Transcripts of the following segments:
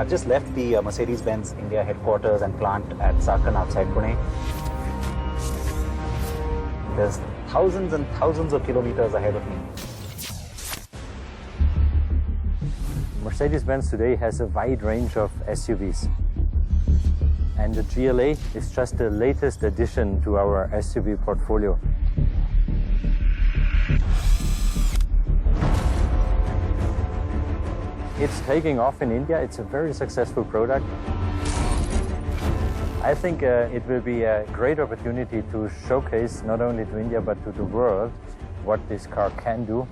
I've just left the Mercedes-Benz India headquarters and plant at Chakan outside Pune. There's thousands and thousands of kilometers ahead of me. Mercedes-Benz today has a wide range of SUVs. And the GLA is just the latest addition to our SUV portfolio. It's taking off in India. It's a very successful product. I think it will be a great opportunity to showcase not only to India but to the world what this car can do.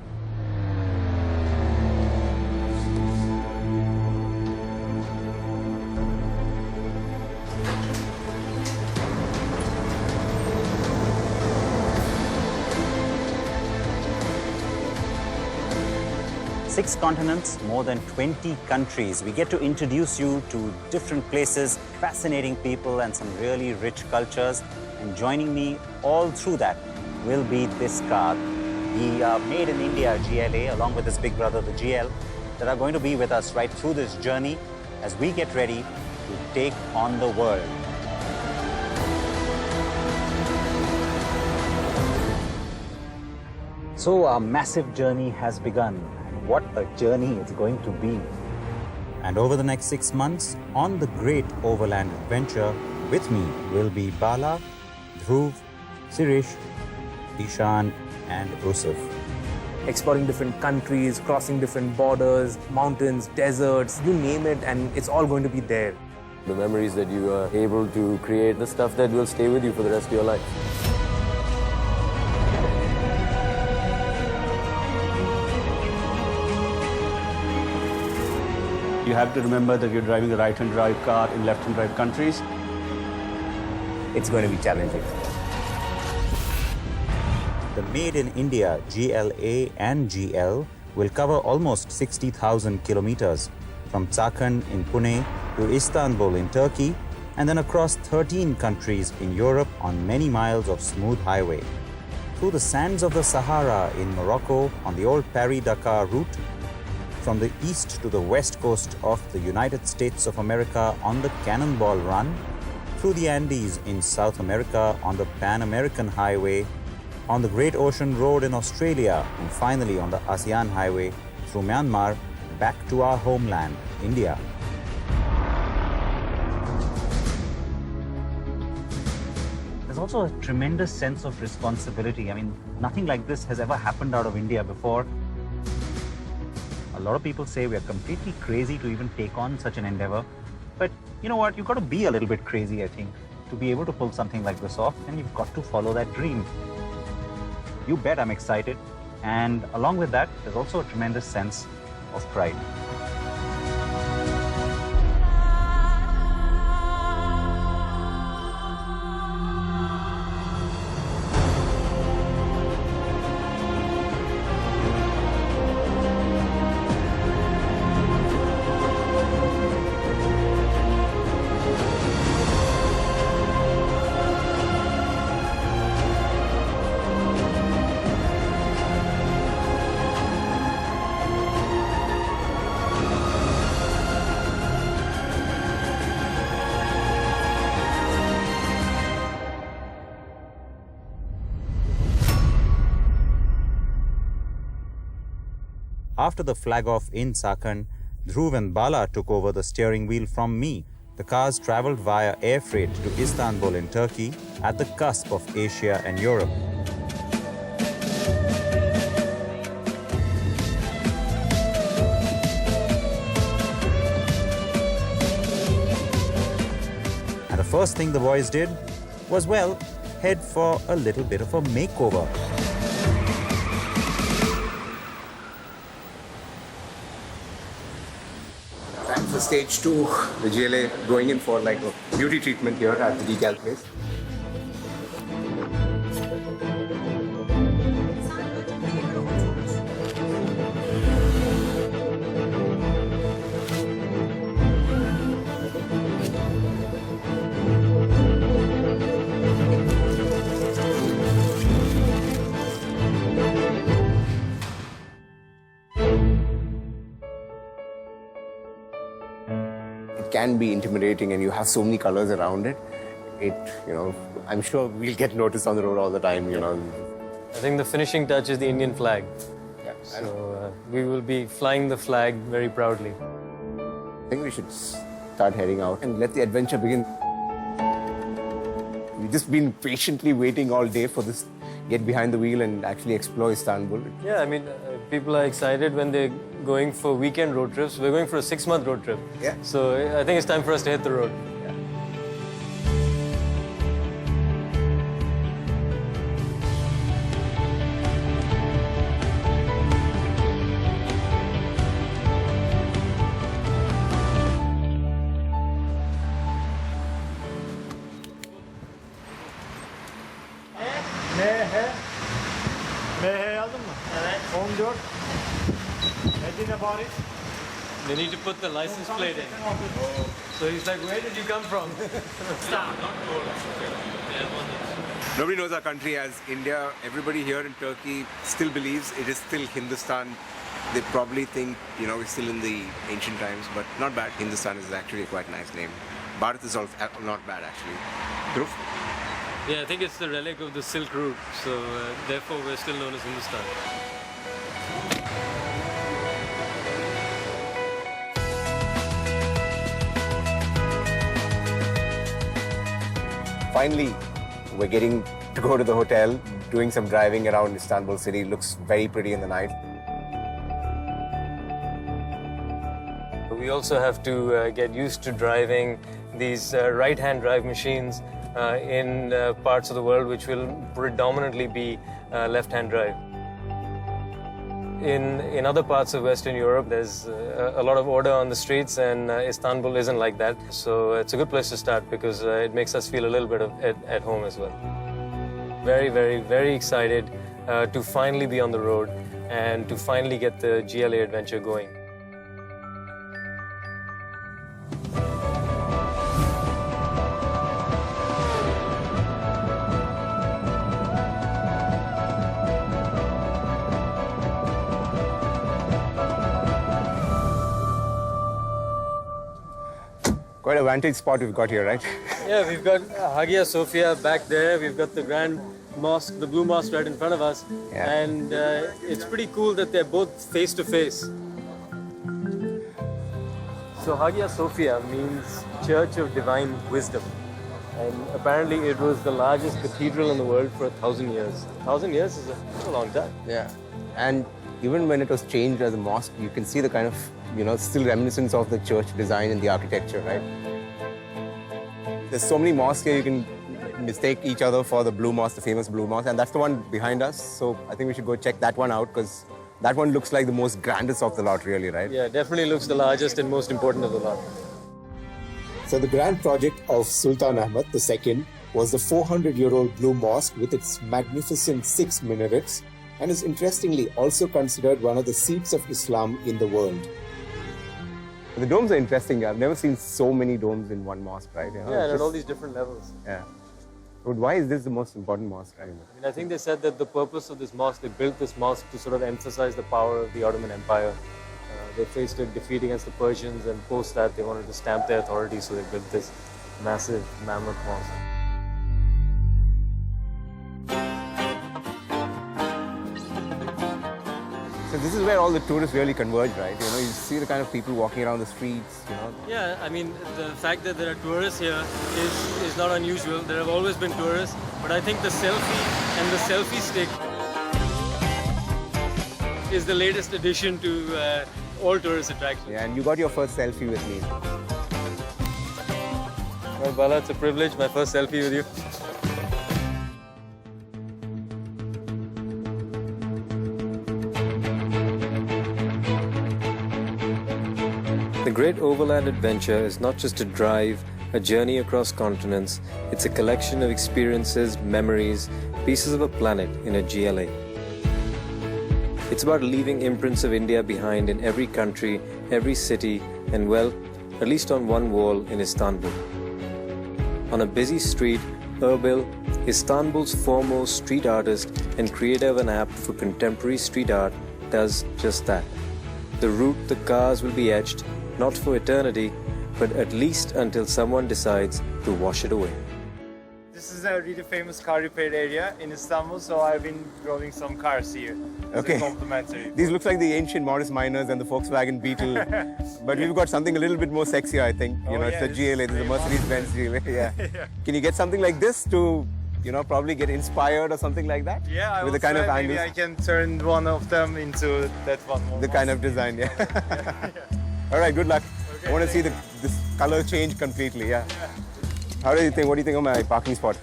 Six continents, more than 20 countries. We get to introduce you to different places, fascinating people, and some really rich cultures. And joining me all through that will be this car, the Made in India GLA, along with his big brother, the GL, that are going to be with us right through this journey as we get ready to take on the world. So our massive journey has begun. What a journey it's going to be. And over the next 6 months, on the Great Overland Adventure, with me will be Bala, Dhruv, Sirish, Ishan and Usuf. Exploring different countries, crossing different borders, mountains, deserts, you name it, and it's all going to be there. The memories that you are able to create, the stuff that will stay with you for the rest of your life. You have to remember that you're driving a right-hand drive car in left-hand drive countries. It's going to be challenging. The Made in India GLA and GL will cover almost 60,000 kilometers from Chakan in Pune to Istanbul in Turkey and then across 13 countries in Europe on many miles of smooth highway. Through the sands of the Sahara in Morocco on the old Paris-Dakar route, from the east to the west coast of the United States of America on the Cannonball Run, through the Andes in South America on the Pan American Highway, on the Great Ocean Road in Australia, and finally on the ASEAN Highway through Myanmar back to our homeland, India. There's also a tremendous sense of responsibility. I mean, nothing like this has ever happened out of India before. A lot of people say we're completely crazy to even take on such an endeavor. But you know what? You've got to be a little bit crazy, I think, to be able to pull something like this off, and you've got to follow that dream. You bet I'm excited. And along with that, there's also a tremendous sense of pride. After the flag-off in Chakan, Dhruv and Bala took over the steering wheel from me. The cars travelled via air freight to Istanbul in Turkey at the cusp of Asia and Europe. And the first thing the boys did was, well, head for a little bit of a makeover. For stage 2, the GLA going in for like a beauty treatment here at the decal place. can be intimidating and you have so many colors around it, I'm sure we'll get noticed on the road all the time, I think the finishing touch is the Indian flag. Yeah, So we will be flying the flag very proudly. I think we should start heading out and let the adventure begin. We've just been patiently waiting all day for this, get behind the wheel and actually explore Istanbul. Yeah, I mean, people are excited when they're going for weekend road trips. We're going for a 6-month road trip. Yeah. So I think it's time for us to hit the road. They need to put the license plate in. So he's like, where did you come from? Nobody knows our country as India. Everybody here in Turkey still believes it is still Hindustan. They probably think, we're still in the ancient times, but not bad. Hindustan is actually a quite nice name. Bharat is also not bad, actually. Dhruv? Yeah, I think it's the relic of the Silk Route. So therefore, we're still known as Hindustan. Finally, we're getting to go to the hotel, doing some driving around Istanbul city. Looks very pretty in the night. We also have to get used to driving these right-hand drive machines in parts of the world which will predominantly be left-hand drive. In other parts of Western Europe, there's a lot of order on the streets, and Istanbul isn't like that. So it's a good place to start because it makes us feel a little bit at home as well. Very, very, very excited to finally be on the road and to finally get the GLA adventure going. Quite a vantage spot we've got here, right? Yeah, we've got Hagia Sophia back there. We've got the Grand Mosque, the Blue Mosque right in front of us. Yeah. And it's pretty cool that they're both face to face. So Hagia Sophia means Church of Divine Wisdom. And apparently it was the largest cathedral in the world for 1,000 years. 1,000 years is a long time. Yeah. And even when it was changed as a mosque, you can see the kind of, still reminiscence of the church design and the architecture, right? There's so many mosques here, you can mistake each other for the Blue Mosque, the famous Blue Mosque, and that's the one behind us. So I think we should go check that one out because that one looks like the most grandest of the lot, really, right? Yeah, definitely looks the largest and most important of the lot. So the grand project of Sultan Ahmed II was the 400-year-old Blue Mosque with its magnificent 6 minarets, and is interestingly also considered one of the seats of Islam in the world. The domes are interesting. I've never seen so many domes in one mosque, right? Yeah, and at all these different levels. Yeah. But why is this the most important mosque? I think they said that the purpose of this mosque, they built this mosque to sort of emphasize the power of the Ottoman Empire. They faced a defeat against the Persians, and post that they wanted to stamp their authority, so they built this massive mammoth mosque. So this is where all the tourists really converge, right? You see the kind of people walking around the streets, Yeah, I mean, the fact that there are tourists here is not unusual. There have always been tourists, but I think the selfie and the selfie stick is the latest addition to all tourist attractions. Yeah, and you got your first selfie with me. Well, Bala, it's a privilege, my first selfie with you. The Great Overland Adventure is not just a drive, a journey across continents. It's a collection of experiences, memories, pieces of a planet in a GLA. It's about leaving imprints of India behind in every country, every city, and well, at least on one wall in Istanbul. On a busy street, Erbil, Istanbul's foremost street artist and creator of an app for contemporary street art, does just that. The route the cars will be etched, not for eternity, but at least until someone decides to wash it away. This is a really famous car repair area in Istanbul, so I've been drawing some cars here. It's a complimentary. These look like the ancient Morris Minors and the Volkswagen Beetle, but we've got something a little bit more sexy, I think. It's the GLA, this is the Mercedes-Benz GLA. Yeah. Can you get something like this to, probably get inspired or something like that? Yeah, I with will the kind try. of angles. Maybe I can turn one of them into that one more. The kind of design, yeah. All right, good luck. Okay, I want to see this color change completely, yeah. How do you think? What do you think of my parking spot?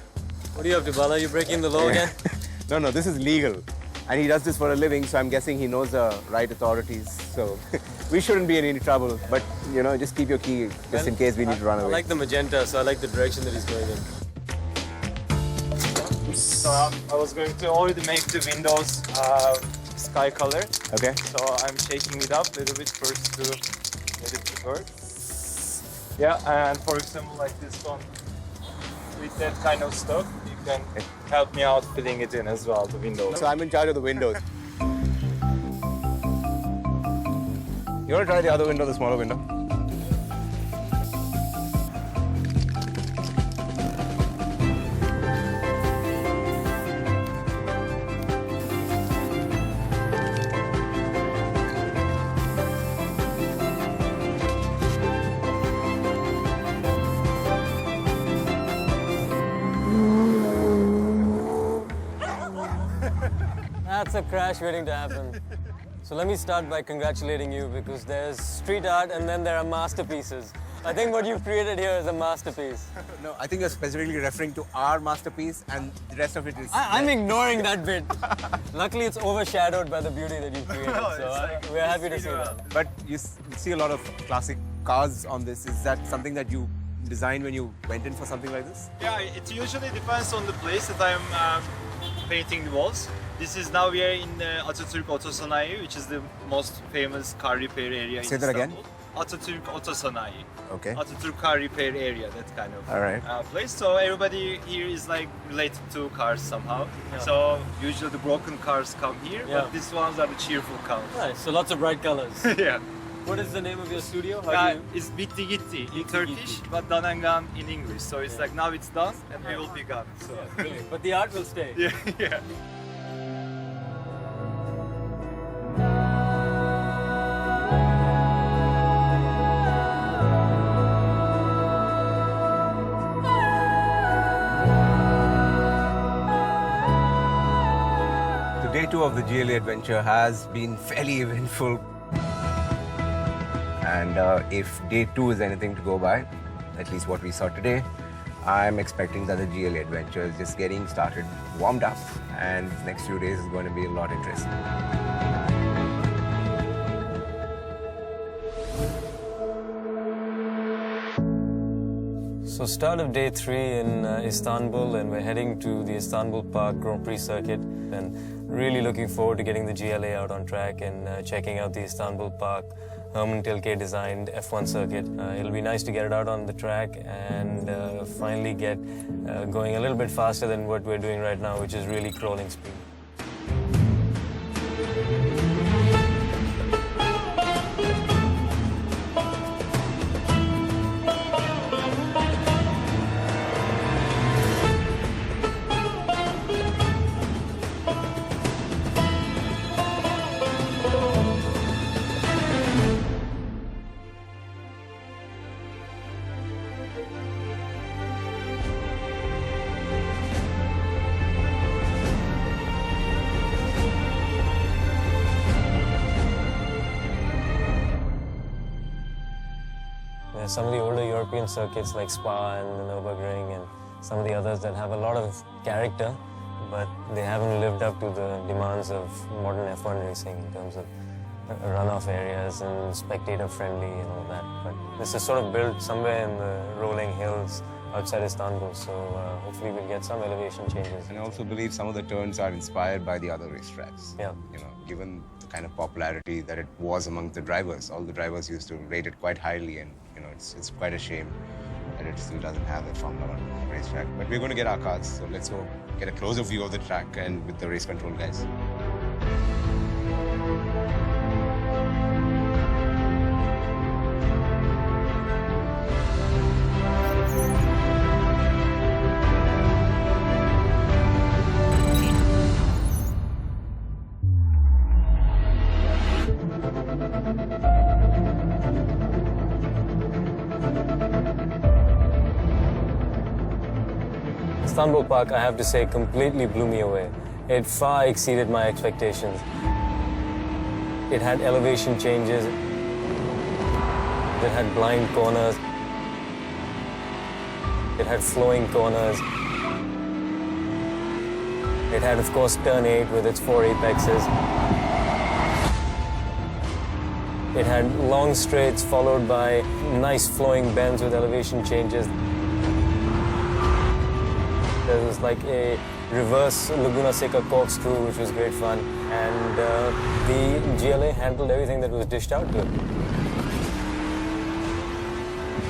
What are you up to, Bala? You breaking the law again? No, this is legal. And he does this for a living, so I'm guessing he knows the right authorities. So we shouldn't be in any trouble. But, just keep your key just in case we need to run away. I like the magenta, so I like the direction that he's going in. So I was going to already make the windows sky color. Okay. So I'm shaking it up a little bit first to get it to work. Yeah, and for example, like this one, with that kind of stuff, you can help me out filling it in as well, the windows. So I'm in charge of the windows. You want to try the other window, the smaller window? That's a crash waiting to happen. So let me start by congratulating you because there's street art and then there are masterpieces. I think what you've created here is a masterpiece. No, I think you're specifically referring to our masterpiece and the rest of it is... I'm ignoring that bit. Luckily, it's overshadowed by the beauty that you've created. We're happy to see that. But you see a lot of classic cars on this. Is that something that you designed when you went in for something like this? Yeah, it usually depends on the place that I'm painting the walls. This is now we are in Atatürk Otosanayi, which is the most famous car repair area in Istanbul. Say that again? Atatürk Otosanayi. Okay. Atatürk car repair area, that kind of All right. place. So everybody here is like related to cars somehow. Yeah. So usually the broken cars come here, but these ones are the cheerful cars. Nice, so lots of bright colors. Yeah. What is the name of your studio? It's Bitti Gitti in Turkish, but done and gone in English. So it's like now it's done and we will be gone. So. Brilliant. But the art will stay. Yeah. Day 2 of the GLA adventure has been fairly eventful. And if day 2 is anything to go by, at least what we saw today, I'm expecting that the GLA adventure is just getting started, warmed up, and the next few days is going to be a lot interesting. So start of day 3 in Istanbul, and we're heading to the Istanbul Park Grand Prix circuit, and really looking forward to getting the GLA out on track and checking out the Istanbul Park Herman Tilke designed F1 circuit. It'll be nice to get it out on the track and finally get going a little bit faster than what we're doing right now, which is really crawling speed. Some of the older European circuits like Spa and the Nürburgring and some of the others that have a lot of character, but they haven't lived up to the demands of modern F1 racing in terms of runoff areas and spectator-friendly and all that. But this is sort of built somewhere in the rolling hills outside Istanbul, so hopefully we'll get some elevation changes. And I also believe some of the turns are inspired by the other racetracks. Yeah. Given the kind of popularity that it was among the drivers, all the drivers used to rate it quite highly, and it's quite a shame that it still doesn't have a Formula One racetrack. But we're going to get our cars, so let's go get a closer view of the track and with the race control guys. Istanbul Park, I have to say, completely blew me away. It far exceeded my expectations. It had elevation changes. It had blind corners. It had flowing corners. It had, of course, turn 8 with its 4 apexes. It had long straights followed by nice flowing bends with elevation changes. There was like a reverse Laguna Seca corkscrew, which was great fun. And the GLA handled everything that was dished out to it.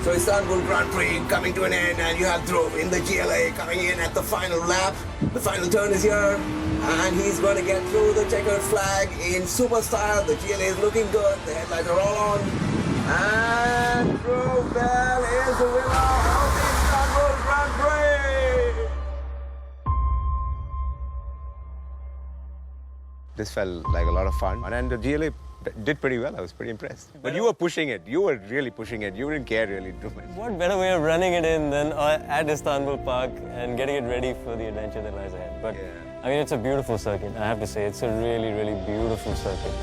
So Istanbul Grand Prix coming to an end, and you have Dhruv in the GLA coming in at the final lap. The final turn is here, and he's going to get through the checkered flag in super style. The GLA is looking good. The headlights are all on. And Dhruv Behl is the winner of the Istanbul Grand Prix. This felt like a lot of fun. And the GLA did pretty well. I was pretty impressed. But you were pushing it. You were really pushing it. You didn't care really too much. What better way of running it in than at Istanbul Park and getting it ready for the adventure that lies ahead. But I mean, it's a beautiful circuit. I have to say, it's a really, really beautiful circuit.